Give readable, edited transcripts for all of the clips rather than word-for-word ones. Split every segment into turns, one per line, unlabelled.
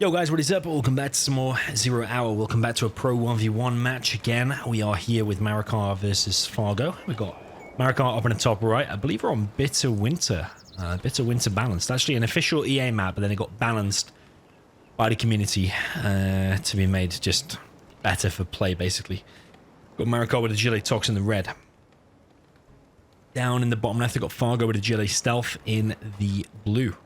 Yo guys, what is up? Welcome back to some more Zero Hour. Welcome back to a Pro 1v1 match again. We are here with Marakar versus Fargo. We've got Marakar up in the top right. I believe we're on Bitter Winter. Bitter Winter balanced. Actually an official EA map, but then it got balanced by the community to be made just better for play, basically. Got Marakar with a Agile Tox in the red. Down in the bottom left, we've got Fargo with a Agile Stealth in the blue.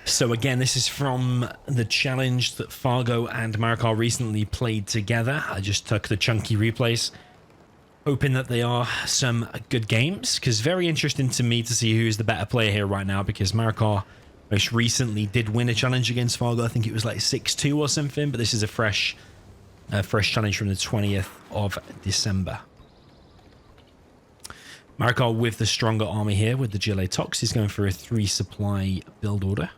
So again, this is from the challenge that Fargo and Marakar recently played together. I just took the chunky replays, hoping that they are some good games, because very interesting to me to see who's the better player here right now, because Marakar most recently did win a challenge against Fargo. I think it was like 6-2 or something, but this is a fresh challenge from the 20th of December. Marakar with the stronger army here with the Agile Tox. He's going for a 3 supply build order.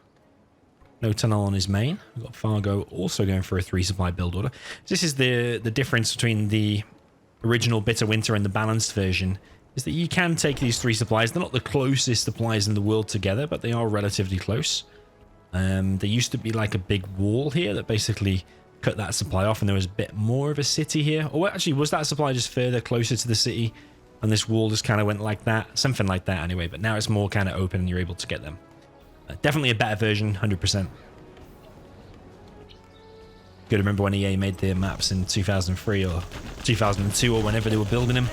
No tunnel on his main. We've got Fargo also going for a 3 supply build order. This is the difference between the original Bitter Winter and the balanced version, is that you can take these 3 supplies. They're not the closest supplies in the world together, but they are relatively close. There used to be like a big wall here that basically cut that supply off, and there was a bit more of a city here. Or actually, was that supply just further closer to the city, and this wall just kind of went like that? Something like that anyway, but now it's more kind of open and you're able to get them. Definitely a better version, 100%. Good, remember when EA made their maps in 2003 or 2002 or whenever they were building them.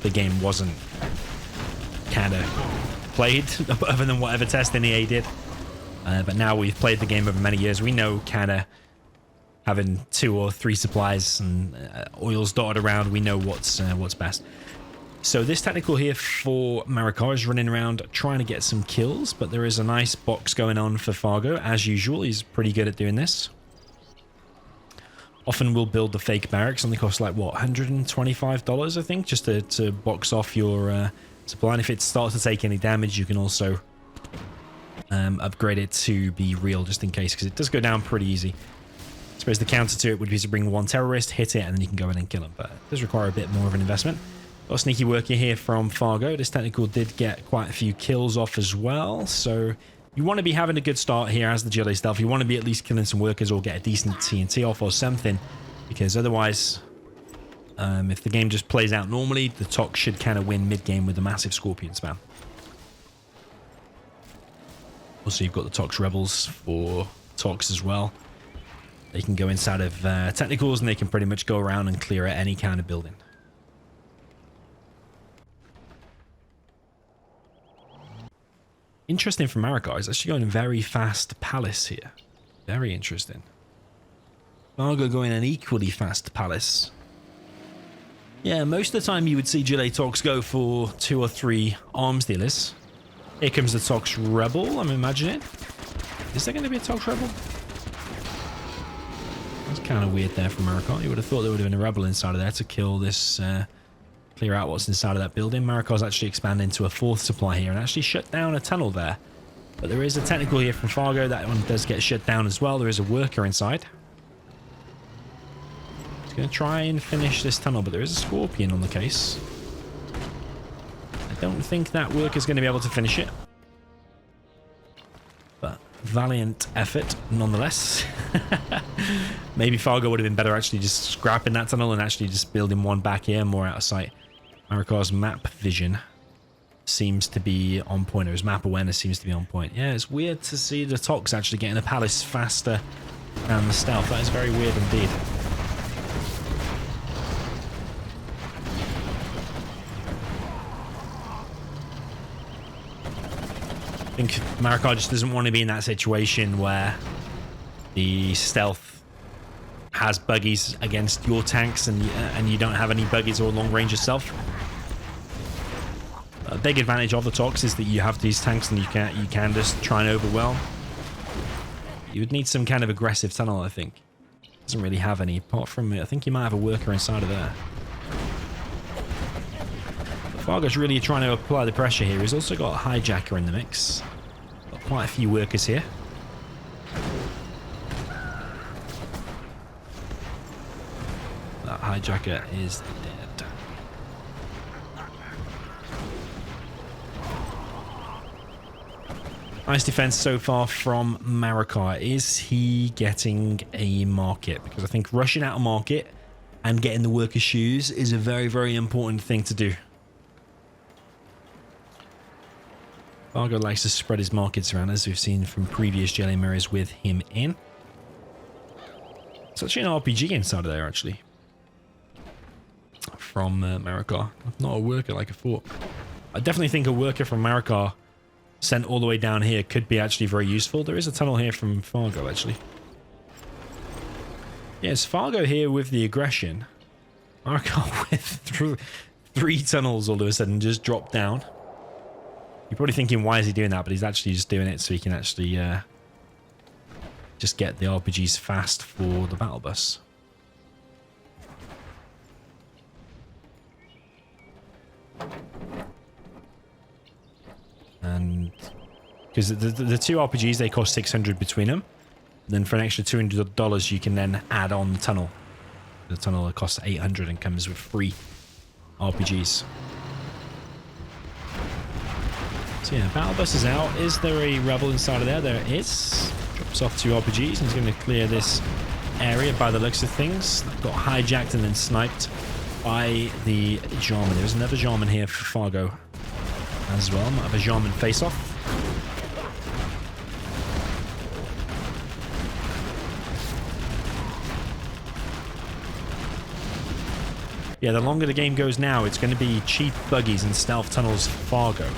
The game wasn't kind of played other than whatever testing EA did. But now we've played the game over many years. We know kind of having 2 or 3 supplies and oils dotted around, we know what's best. So this technical here for Marakar is running around trying to get some kills, but there is a nice box going on for Fargo. As usual, he's pretty good at doing this. Often we'll build the fake barracks, and they cost like, what, $125, I think, just to box off your supply. And if it starts to take any damage, you can also upgrade it to be real, just in case, because it does go down pretty easy. I suppose the counter to it would be to bring 1 terrorist, hit it, and then you can go in and kill him, but it does require a bit more of an investment. Got a sneaky worker here from Fargo. This technical did get quite a few kills off as well, so you want to be having a good start here as the Agile Stealth. You want to be at least killing some workers or get a decent TNT off or something, because otherwise, if the game just plays out normally, the Tox should kind of win mid-game with a massive Scorpion spam. Also, you've got the Tox Rebels for Tox as well. They can go inside of technicals, and they can pretty much go around and clear at any kind of building. Interesting for Marakar, he's actually going very fast Palace here. Very interesting. Fargo going an equally fast Palace. Yeah, most of the time you would see Agile Tox go for 2 or 3 arms dealers. Here comes the Tox Rebel, I'm imagining. Is there going to be a Tox Rebel? That's kind of weird there from Marakar. You would have thought there would have been a Rebel inside of there to kill this... clear out what's inside of that building. Marakar's actually expanding to a 4th supply here and actually shut down a tunnel there. But there is a technical here from Fargo. That one does get shut down as well. There is a worker inside. He's going to try and finish this tunnel, but there is a Scorpion on the case. I don't think that worker's going to be able to finish it. But valiant effort nonetheless. Maybe Fargo would have been better actually just scrapping that tunnel and actually just building one back here, more out of sight. Marakar's map vision seems to be on point, or his map awareness seems to be on point. Yeah, it's weird to see the Tox actually getting the Palace faster than the Stealth. That is very weird indeed. I think Marakar just doesn't want to be in that situation where the Stealth has buggies against your tanks and you don't have any buggies or long range yourself. A big advantage of the Tox is that you have these tanks and you can just try and overwhelm. You would need some kind of aggressive tunnel, I think. Doesn't really have any, apart from I think you might have a worker inside of there. But Fargo's really trying to apply the pressure here. He's also got a hijacker in the mix. Got quite a few workers here. That hijacker is dead. Nice defense so far from Marakar. Is he getting a market? Because I think rushing out a market and getting the worker shoes is a very, very important thing to do. Fargo likes to spread his markets around, as we've seen from previous jelly mirrors with him in. It's actually an RPG inside of there, actually. From Marakar. Not a worker like I thought. I definitely think a worker from Marakar sent all the way down here could be actually very useful. There is a tunnel here from Fargo, actually. Yes, Fargo here with the aggression. Marakar with three tunnels all of a sudden just dropped down. You're probably thinking, why is he doing that? But he's actually just doing it so he can actually just get the RPGs fast for the battle bus. And because the two RPGs, they cost 600 between them. Then for an extra $200, you can then add on the tunnel. The tunnel costs 800 and comes with free RPGs. So yeah, battle bus is out. Is there a rebel inside of there? There is. Drops off 2 RPGs and he's going to clear this area by the looks of things. Got hijacked and then sniped by the Jarman. There's another Jarman here for Fargo as well. Might have a Jarman face-off. Yeah, the longer the game goes now, it's going to be cheap buggies and stealth tunnels for Fargo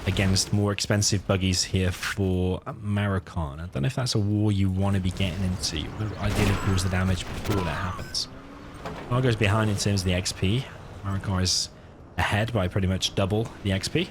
against more expensive buggies here for Marakar. I don't know if that's a war you want to be getting into. You would ideally cause the damage before that happens. Fargo's behind in terms of the XP. Marakar is ahead by pretty much double the XP.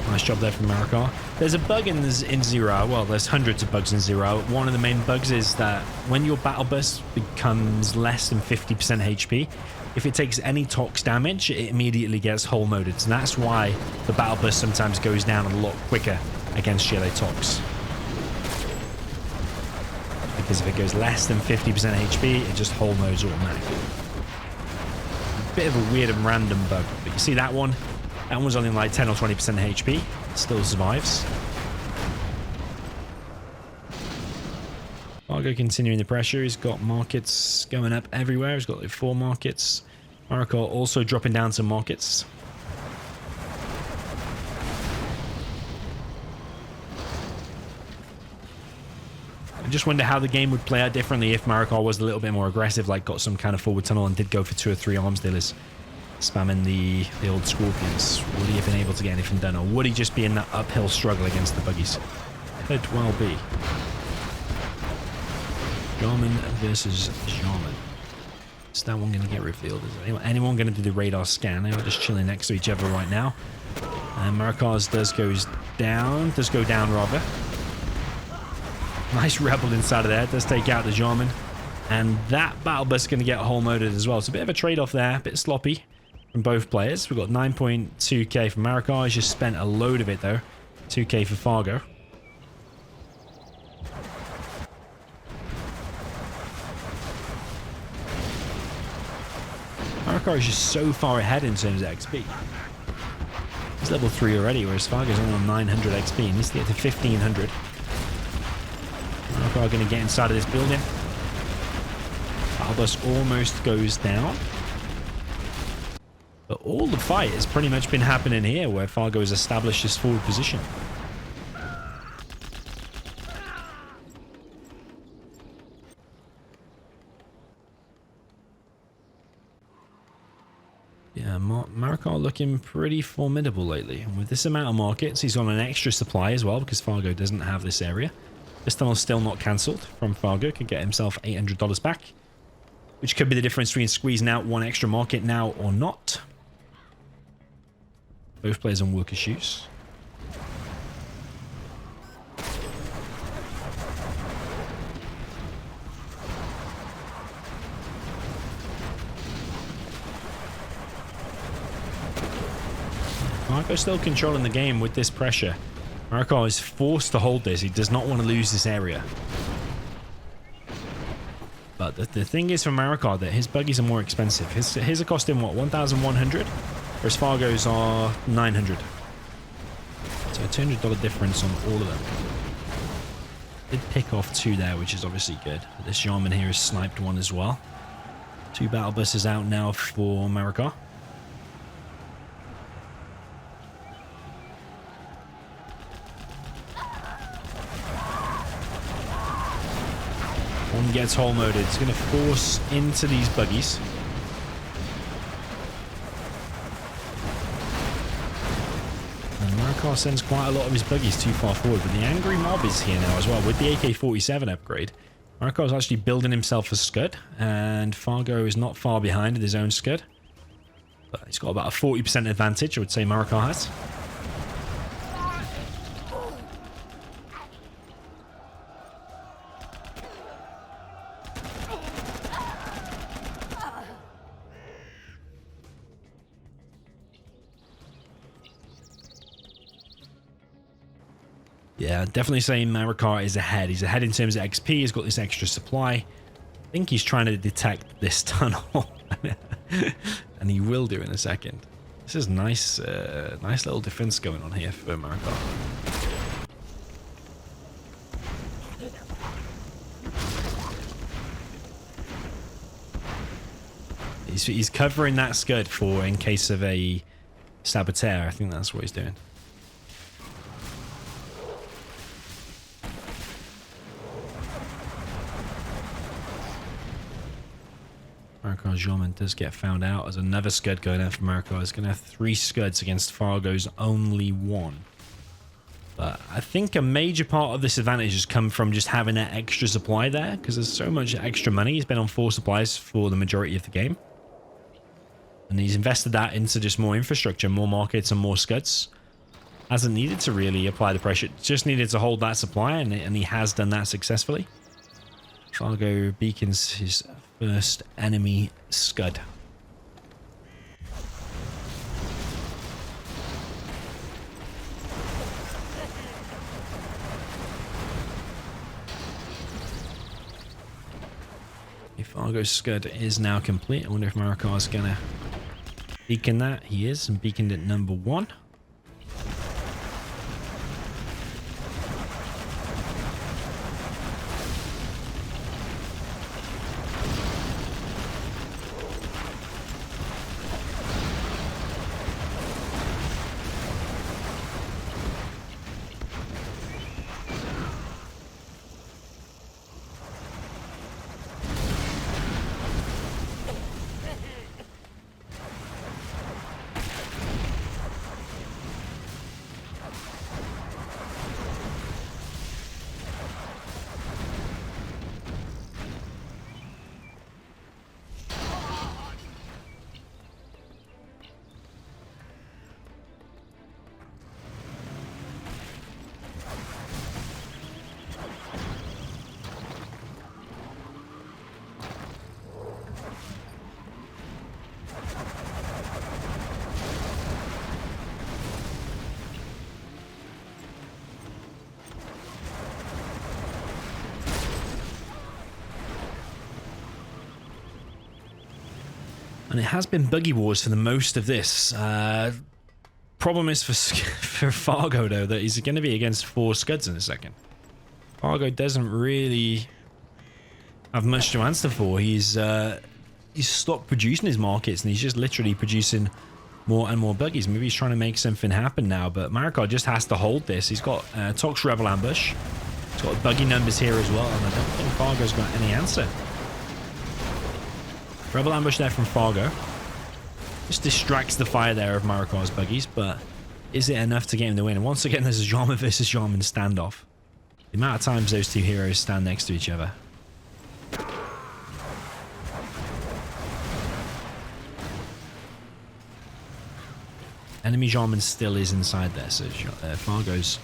Nice job there from Marakar. There's a bug in Zero. Well, there's hundreds of bugs in Zero. One of the main bugs is that when your battle bus becomes less than 50% HP, if it takes any tox damage, it immediately gets hull moded. So that's why the battle bus sometimes goes down a lot quicker against jelly tox. Because if it goes less than 50% HP, it just hull modes automatically. A bit of a weird and random bug. But you see that one? That one's only like 10 or 20% HP. Still survives. Fargo continuing the pressure. He's got markets going up everywhere. He's got like 4 markets. Marakar also dropping down some markets. I just wonder how the game would play out differently if Marakar was a little bit more aggressive, like got some kind of forward tunnel and did go for 2 or 3 arms dealers. Spamming the old scorpions. Would he have been able to get anything done, or would he just be in that uphill struggle against the buggies? Could well be. Jarman versus Jarman. Is that one going to get revealed? Is anyone going to do the radar scan? They are just chilling next to each other right now. And Marakar's does go down rather. Nice rebel inside of there. Does take out the Jarman. And that battle bus is going to get hull moded as well. It's a bit of a trade-off there. A bit sloppy from both players. We've got 9.2k from Marakar. He's just spent a load of it though. 2k for Fargo. Marakar is just so far ahead in terms of XP. He's level 3 already, whereas Fargo's only on 900 XP and needs to get to 1500. Marakar going to get inside of this building. Battle bus almost goes down. But all the fight has pretty much been happening here, where Fargo has established his forward position. Yeah, Marakar looking pretty formidable lately. And with this amount of markets, he's on an extra supply as well, because Fargo doesn't have this area. This tunnel's still not cancelled from Fargo. Could get himself $800 back, which could be the difference between squeezing out 1 extra market now or not. Both players on worker shoes. Fargo still controlling the game with this pressure. Marakar is forced to hold this. He does not want to lose this area. But the thing is for Marakar that his buggies are more expensive. His are costing what, 1,100? Whereas Fargo's are 900. So a $200 difference on all of them. Did pick off 2 there, which is obviously good. But this Yarman here has sniped 1 as well. 2 battle buses out now for Marakar. One gets hull moded. It's going to force into these buggies. And Marakar sends quite a lot of his buggies too far forward, but the angry mob is here now as well with the AK-47 upgrade. Marakar is actually building himself a Scud, and Fargo is not far behind with his own Scud. But he's got about a 40% advantage, I would say Marakar has. Yeah, definitely saying Marakar is ahead. He's ahead in terms of XP. He's got this extra supply. I think he's trying to detect this tunnel. And he will do in a second. This is nice, nice little defense going on here for Marakar. He's covering that Scud for in case of a saboteur. I think that's what he's doing. Marakar's Yeoman does get found out as another Scud going out for Marakar. He's going to have 3 Scuds against Fargo's only 1. But I think a major part of this advantage has come from just having that extra supply there, because there's so much extra money. He's been on 4 supplies for the majority of the game. And he's invested that into just more infrastructure, more markets and more Scuds. Hasn't needed to really apply the pressure. Just needed to hold that supply, and he has done that successfully. Fargo beacons his first enemy Scud. Fargo's Scud is now complete. I wonder if Marakar is going to beacon that. He is, and beaconed at number 1. And it has been buggy wars for the most of this. Problem is for Fargo, though, that he's going to be against 4 Scuds in a second. Fargo doesn't really have much to answer for. He's stopped producing his markets, and he's just literally producing more and more buggies. Maybe he's trying to make something happen now, but Marakar just has to hold this. He's got Tox Rebel Ambush. He's got buggy numbers here as well, and I don't think Fargo's got any answer. Rebel Ambush there from Fargo. Just distracts the fire there of Marakar's buggies, but is it enough to get him the win? And once again, there's a Jarman versus Jarman standoff. The amount of times those 2 heroes stand next to each other. Enemy Jarman still is inside there, so Fargo's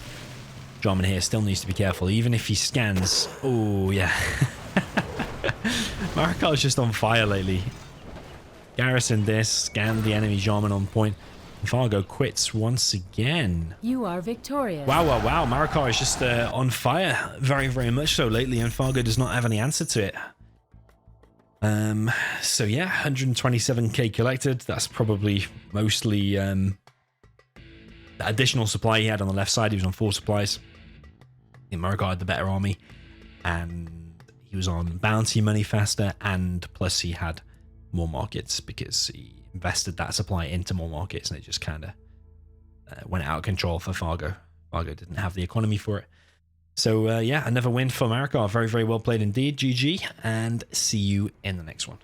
Jarman here still needs to be careful, even if he scans. Oh, yeah. Marakar's just on fire lately. Garrison this, scan the enemy Jarman on point. Fargo quits once again.
You are victorious.
Wow, wow, wow. Marakar is just on fire. Very, very much so lately, and Fargo does not have any answer to it. So yeah, 127k collected. That's probably mostly the additional supply he had on the left side. He was on 4 supplies. I think Marakar had the better army, and he was on bounty money faster, and plus he had more markets because he invested that supply into more markets, and it just kind of went out of control for Fargo. Fargo didn't have the economy for it. So yeah, another win for Marakar. Very, very well played indeed. GG, and see you in the next one.